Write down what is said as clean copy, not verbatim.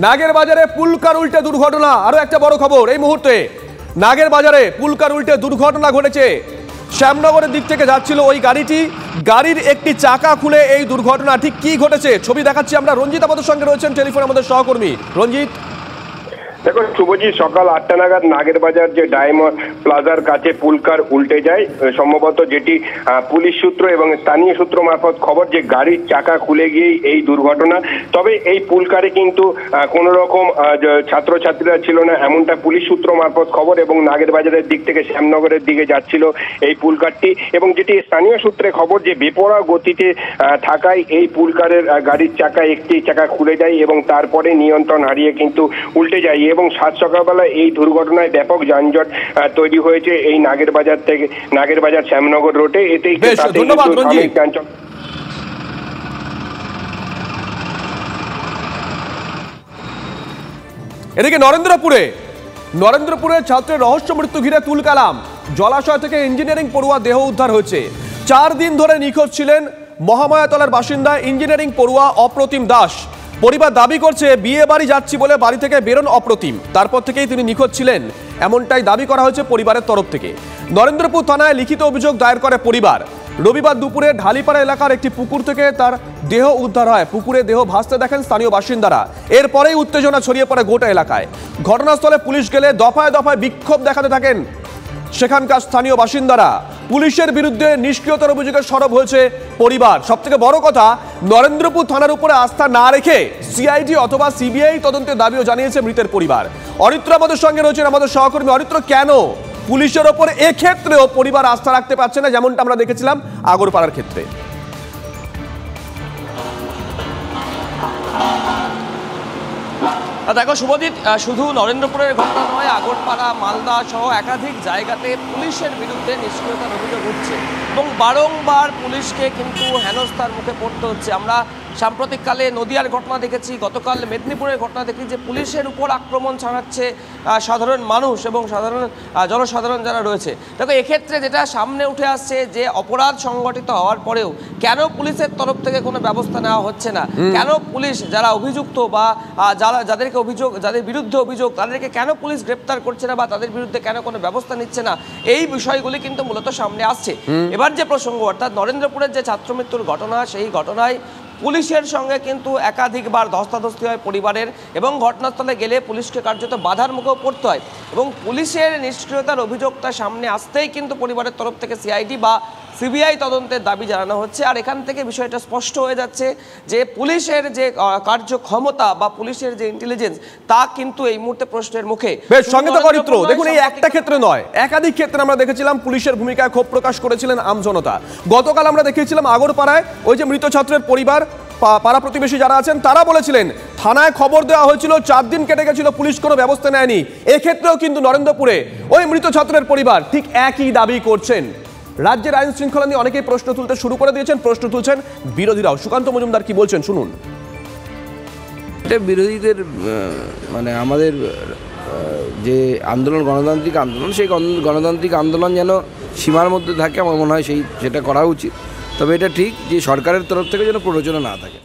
নাগের বাজারে পুলকার উল্টে দুর্ঘটনা, আরো একটা বড় খবর এই মুহূর্তে। নাগের বাজারে পুলকার উল্টে দুর্ঘটনা ঘটেছে। শ্যামনগরের দিক থেকে যাচ্ছিল ওই গাড়িটি, গাড়ির একটি চাকা খুলে এই দুর্ঘটনা। ঠিক কি ঘটেছে ছবি দেখাচ্ছি আমরা। রঞ্জিত আমাদের সঙ্গে রয়েছেন টেলিফোনে, আমাদের সহকর্মী রঞ্জিত। দেখো শুভজিৎ, সকাল 8টা নাগাদ নাগের বাজার যে ডায়মন্ড প্লাজার কাছে পুলকার উল্টে যায়, সম্ভবত যেটি পুলিশ সূত্র এবং স্থানীয় সূত্র মারফত খবর যে গাড়ির চাকা খুলে গিয়েই এই দুর্ঘটনা। তবে এই পুলকারে কিন্তু কোন রকম ছাত্রছাত্রীরা ছিল না, এমনটা পুলিশ সূত্র মারফত খবর। এবং নাগের বাজারের দিক থেকে শ্যামনগরের দিকে যাচ্ছিল এই পুলকারটি, এবং যেটি স্থানীয় সূত্রে খবর যে বেপরোয়া গতিতে থাকায় এই পুলকারের গাড়ির চাকা একটি চাকা খুলে যায় এবং তারপরে নিয়ন্ত্রণ হারিয়ে কিন্তু উল্টে যায়। এবং সাত সকালবেলা এই দুর্ঘটনায় ব্যাপক যানজট তৈরি হয়েছে এই নাগের বাজার থেকে নাগের বাজার শ্যামনগর রোডে। এতেই এদিকে নরেন্দ্রপুরে ছাত্রের রহস্য মৃত্যু ঘিরে তুলকালাম। জলাশয় থেকে ইঞ্জিনিয়ারিং পড়ুয়া দেহ উদ্ধার হয়েছে। 4 দিন ধরে নিখোঁজ ছিলেন মহামায়াতলার বাসিন্দা ইঞ্জিনিয়ারিং পড়ুয়া অপ্রতিম দাস। পরিবার দাবি করছে বিয়ে বাড়ি যাচ্ছি বলে বাড়ি থেকে বেরোন অপ্রতিম, তারপর থেকেই তিনি নিখোঁজ ছিলেন, এমনটাই দাবি করা হয়েছে পরিবারের তরফ থেকে। নরেন্দ্রপুর থানায় লিখিত অভিযোগ দায়ের করে পরিবার। রবিবার দুপুরে ঢালিপাড়া এলাকার একটি পুকুর থেকে তার দেহ উদ্ধার হয়। পুকুরে দেহ ভাসতে দেখেন স্থানীয় বাসিন্দারা। এরপরেই উত্তেজনা ছড়িয়ে পড়ে গোটা এলাকায়। ঘটনাস্থলে পুলিশ গেলে দফায় দফায় বিক্ষোভ দেখাতে থাকেন সেখানকার স্থানীয় বাসিন্দারা। পুলিশের বিরুদ্ধে নিষ্ক্রিয়তার অভিযোগে সরব হয়েছে পরিবার। সবথেকে বড় কথা, নরেন্দ্রপুর থানার উপরে আস্থা না রেখে সিআইডি অথবা সিবিআই তদন্তের দাবিও জানিয়েছে মৃতের পরিবার। অরিত্র আমাদের সঙ্গে রয়েছেন, আমাদের সহকর্মী। অরিত্র, কেন পুলিশের ওপর এক্ষেত্রেও পরিবার আস্থা রাখতে পারছে না, যেমনটা আমরা দেখেছিলাম আগরপাড়ার ক্ষেত্রে? দেখো শুভজিৎ, শুধু নরেন্দ্রপুরের ঘটনা নয়, আগরপাড়া, মালদা সহ একাধিক জায়গাতে পুলিশের বিরুদ্ধে নিষ্ক্রিয়তার অভিযোগ উঠছে এবং বারংবার পুলিশকে কিন্তু হেনস্থার মুখে পড়তে হচ্ছে। আমরা সাম্প্রতিককালে নদিয়ার ঘটনা দেখেছি, গতকাল মেদিনীপুরের ঘটনা দেখি যে পুলিশের উপর আক্রমণ চালাচ্ছে সাধারণ মানুষ এবং জনসাধারণ যারা রয়েছে। দেখো এক্ষেত্রে যেটা সামনে উঠে আসছে যে অপরাধ সংগঠিত হওয়ার পরেও কেন পুলিশের তরফ থেকে কোনো ব্যবস্থা নেওয়া হচ্ছে না, কেন পুলিশ যারা অভিযুক্ত বা যাদের বিরুদ্ধে অভিযোগ তাদেরকে কেন পুলিশ গ্রেপ্তার করছে না বা তাদের বিরুদ্ধে কেন কোনো ব্যবস্থা নিচ্ছে না, এই বিষয়গুলি কিন্তু মূলত সামনে আসছে। এবার যে প্রসঙ্গ, অর্থাৎ নরেন্দ্রপুরের যে ছাত্রমৃত্যুর ঘটনা, সেই ঘটনায় পুলিশের সঙ্গে কিন্তু একাধিকবার ধস্তাধস্তি হয় পরিবারের, এবং ঘটনাস্থলে গেলে পুলিশকে কার্যত বাধার মুখেও পড়তে হয়। এবং পুলিশের নিষ্ক্রিয়তার অভিযোগটা সামনে আসতেই কিন্তু পরিবারের তরফ থেকে সিআইডি বা সিবিআই তদন্তের দাবি জানানো হচ্ছে। আর এখান থেকে বিষয়টা স্পষ্ট হয়ে যাচ্ছে যে পুলিশের যে কার্যক্ষমতা বা পুলিশের যে ইন্টেলিজেন্স, তা কিন্তু এই মুহূর্তে প্রশ্নের মুখে। বেশ, সঙ্গে তো অরিত্র, দেখুন এই একটা ক্ষেত্রে নয়, একাধিক ক্ষেত্রে আমরা দেখেছিলাম পুলিশের ভূমিকায় ক্ষোভ প্রকাশ করেছিলেন আমজনতা। গতকাল আমরা দেখেছিলাম আগরপাড়ায় ওই যে মৃত ছাত্রের পরিবার, পাড়া প্রতিবেশী যারা আছেন তারা বলেছিলেন থানায় খবর দেওয়া হয়েছিল, 4 দিন কেটে গেছিল, পুলিশ কোনো ব্যবস্থা নেয়নি। এক্ষেত্রেও কিন্তু নরেন্দ্রপুরে ওই মৃত ছাত্রের পরিবার ঠিক একই দাবি করছেন। রাজ্যের আইন শৃঙ্খলা নিয়ে অনেকেই প্রশ্ন তুলতে শুরু করে দিয়েছেন, প্রশ্ন তুলছেন বিরোধীরাও। সুকান্ত মজুমদার কি বলছেন শুনুন। এটা বিরোধীদের মানে আমাদের যে আন্দোলন, গণতান্ত্রিক আন্দোলন, সেই গণতান্ত্রিক আন্দোলন যেন সীমার মধ্যে থাকে, আমার মনে হয় সেটা করা উচিত। তবে এটা ঠিক যে সরকারের তরফ থেকে যেন প্ররোচনা না থাকে।